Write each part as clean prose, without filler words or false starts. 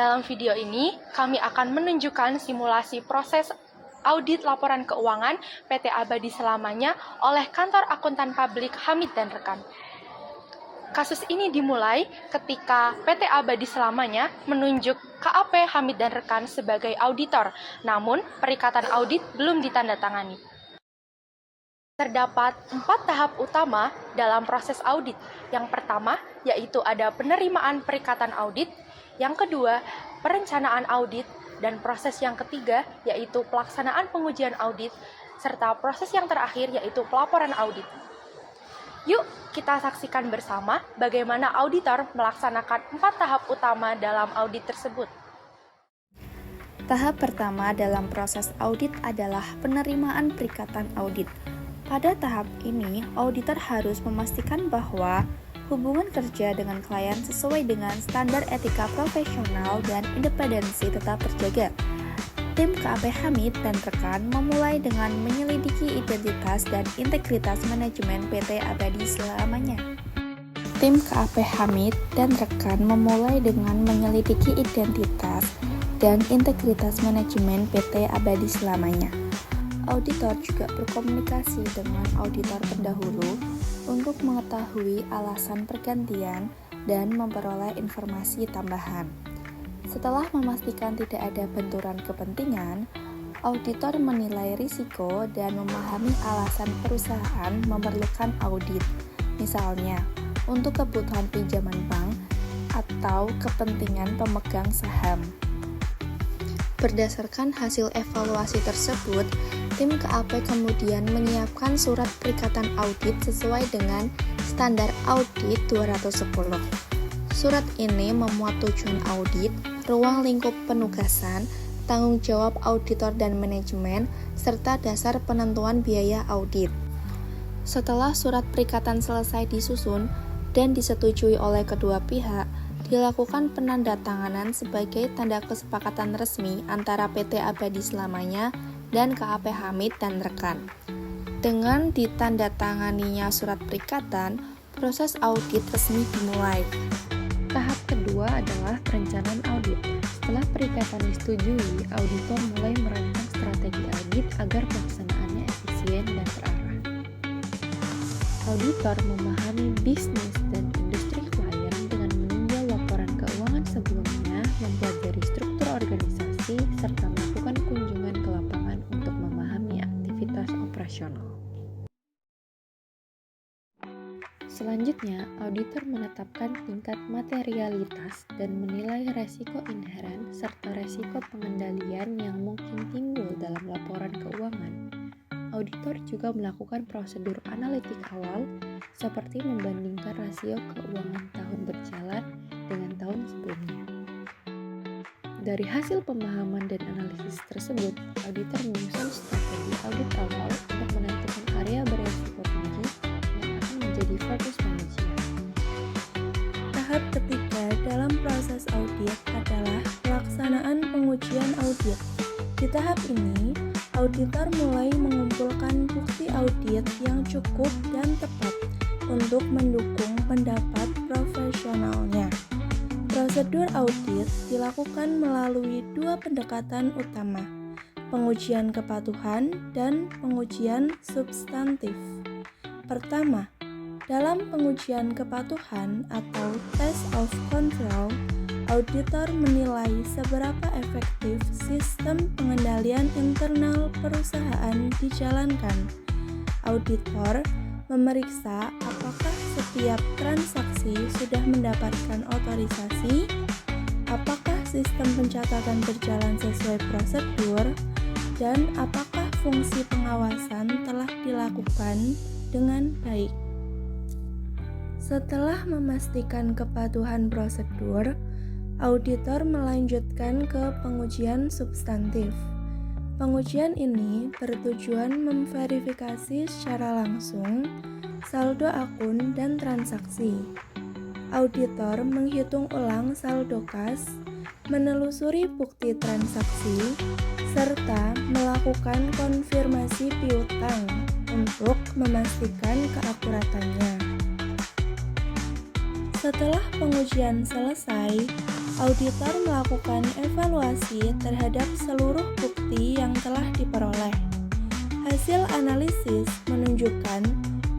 Dalam video ini, kami akan menunjukkan simulasi proses audit laporan keuangan PT Abadi Selamanya oleh Kantor Akuntan Publik Hamid dan Rekan. Kasus ini dimulai ketika PT Abadi Selamanya menunjuk KAP Hamid dan Rekan sebagai auditor, namun perikatan audit belum ditandatangani. Terdapat 4 tahap utama dalam proses audit. Yang pertama, yaitu ada penerimaan perikatan audit. Yang kedua, perencanaan audit. Dan proses yang ketiga, yaitu pelaksanaan pengujian audit. Serta proses yang terakhir, yaitu pelaporan audit. Yuk, kita saksikan bersama bagaimana auditor melaksanakan 4 tahap utama dalam audit tersebut. Tahap pertama dalam proses audit adalah penerimaan perikatan audit. Pada tahap ini, auditor harus memastikan bahwa hubungan kerja dengan klien sesuai dengan standar etika profesional dan independensi tetap terjaga. Tim KAP Hamid dan Rekan memulai dengan menyelidiki identitas dan integritas manajemen PT Abadi Selamanya. Tim KAP Hamid dan Rekan memulai dengan menyelidiki identitas dan integritas manajemen PT Abadi Selamanya. Auditor juga berkomunikasi dengan auditor pendahulu untuk mengetahui alasan pergantian dan memperoleh informasi tambahan. Setelah memastikan tidak ada benturan kepentingan, auditor menilai risiko dan memahami alasan perusahaan memerlukan audit, misalnya untuk kebutuhan pinjaman bank atau kepentingan pemegang saham. Berdasarkan hasil evaluasi tersebut, tim KAP kemudian menyiapkan surat perikatan audit sesuai dengan standar audit 210. Surat ini memuat tujuan audit, ruang lingkup penugasan, tanggung jawab auditor dan manajemen, serta dasar penentuan biaya audit. Setelah surat perikatan selesai disusun dan disetujui oleh kedua pihak, dilakukan penandatanganan sebagai tanda kesepakatan resmi antara PT Abadi Selamanya dan KAP Hamid dan Rekan. Dengan ditandatanganinya surat perikatan, proses audit resmi dimulai. Tahap kedua adalah perencanaan audit. Setelah perikatan disetujui, auditor mulai merancang strategi audit agar pelaksanaannya efisien dan terarah. Auditor memahami bisnis dan industri klien dengan meninjau laporan keuangan sebelumnya, mempelajari struktur organisasi, serta melakukan kunjungan ke lapangan untuk memahami aktivitas operasional. Selanjutnya, auditor menetapkan tingkat materialitas dan menilai resiko inheren serta resiko pengendalian yang mungkin timbul dalam laporan keuangan. Auditor juga melakukan prosedur analitik awal seperti membandingkan rasio keuangan tahun berjalan dengan tahun sebelumnya. Dari hasil pemahaman dan analisis tersebut, auditor menyusun strategi audit awal untuk menentukan area beresiko tinggi yang akan menjadi fokus pengujian. Tahap ketiga dalam proses audit adalah pelaksanaan pengujian audit. Di tahap ini, auditor mulai mengumpulkan bukti audit yang cukup dan tepat untuk mendukung pendapat profesionalnya. Prosedur audit dilakukan melalui 2 pendekatan utama, pengujian kepatuhan dan pengujian substantif. Pertama, dalam pengujian kepatuhan atau test of control, auditor menilai seberapa efektif sistem pengendalian internal perusahaan dijalankan. Auditor memeriksa apakah setiap transaksi sudah mendapatkan otorisasi, apakah sistem pencatatan berjalan sesuai prosedur, dan apakah fungsi pengawasan telah dilakukan dengan baik. Setelah memastikan kepatuhan prosedur, auditor melanjutkan ke pengujian substantif. Pengujian ini bertujuan memverifikasi secara langsung saldo akun dan transaksi. Auditor menghitung ulang saldo kas, menelusuri bukti transaksi, serta melakukan konfirmasi piutang untuk memastikan keakuratannya. Setelah pengujian selesai, Auditor melakukan evaluasi terhadap seluruh bukti yang telah diperoleh. Hasil analisis menunjukkan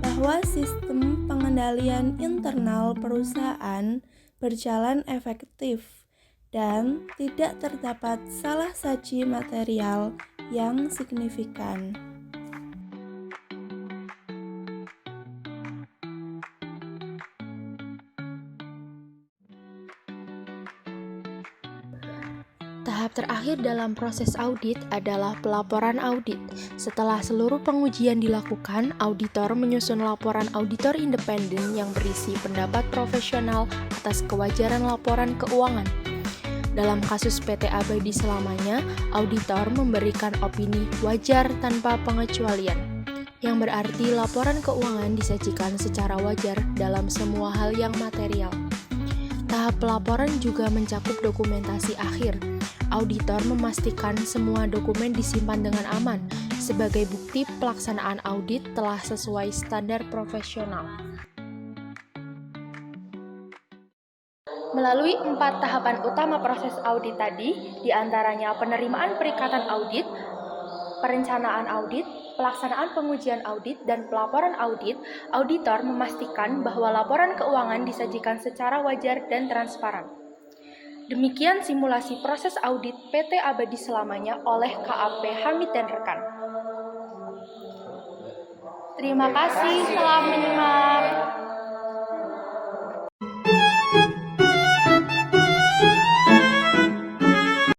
bahwa sistem pengendalian internal perusahaan berjalan efektif dan tidak terdapat salah saji material yang signifikan. Tahap terakhir dalam proses audit adalah pelaporan audit. Setelah seluruh pengujian dilakukan, auditor menyusun laporan auditor independen yang berisi pendapat profesional atas kewajaran laporan keuangan. Dalam kasus PT Abadi Selamanya, auditor memberikan opini wajar tanpa pengecualian, yang berarti laporan keuangan disajikan secara wajar dalam semua hal yang material. Tahap pelaporan juga mencakup dokumentasi akhir. Auditor memastikan semua dokumen disimpan dengan aman sebagai bukti pelaksanaan audit telah sesuai standar profesional. Melalui 4 tahapan utama proses audit tadi, diantaranya penerimaan perikatan audit, perencanaan audit, pelaksanaan pengujian audit, dan pelaporan audit, auditor memastikan bahwa laporan keuangan disajikan secara wajar dan transparan. Demikian simulasi proses audit PT Abadi Selamanya oleh KAP Hamid dan rekan. Terima kasih telah menyimak.